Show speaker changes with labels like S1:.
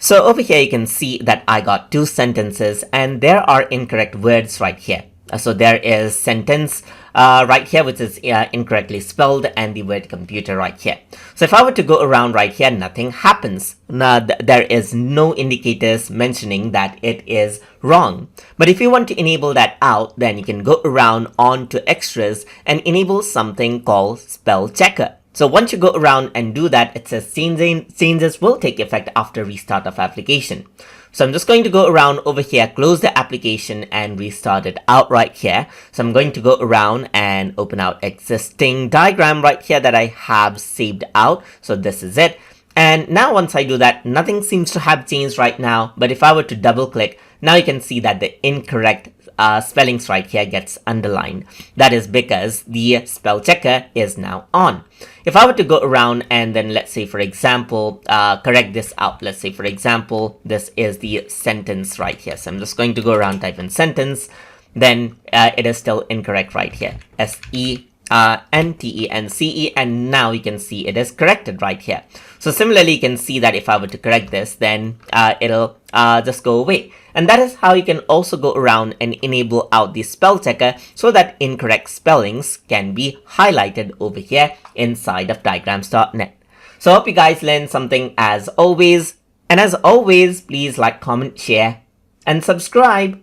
S1: So over here you can see that I got two sentences and there are incorrect words right here. So there is sentence right here which is incorrectly spelled and the word computer right here. So if I were to go around right here, nothing happens. Now, there is no indicators mentioning that it is wrong. But if you want to enable that out, then you can go around onto extras and enable something called spell checker. So once you go around and do that, it says changes will take effect after restart of application. So I'm just going to go around over here, close the application and restart it out right here. So I'm going to go around and open out existing diagram right here that I have saved out. So this is it. And now once I do that, nothing seems to have changed right now. But if I were to double click, now you can see that the incorrect spellings right here gets underlined. That is because the spell checker is now on. If I were to go around and then let's say for example correct this out, let's say for example this is the sentence right here. So I'm just going to go around, type in sentence, then it is still incorrect right here, SENTENCE, and now you can see it is corrected right here. So similarly you can see that if I were to correct this, then it'll just go away. And that is how you can also go around and enable out the spell checker so that incorrect spellings can be highlighted over here inside of diagrams.net. So I hope you guys learned something as always. And as always, please like, comment, share, and subscribe.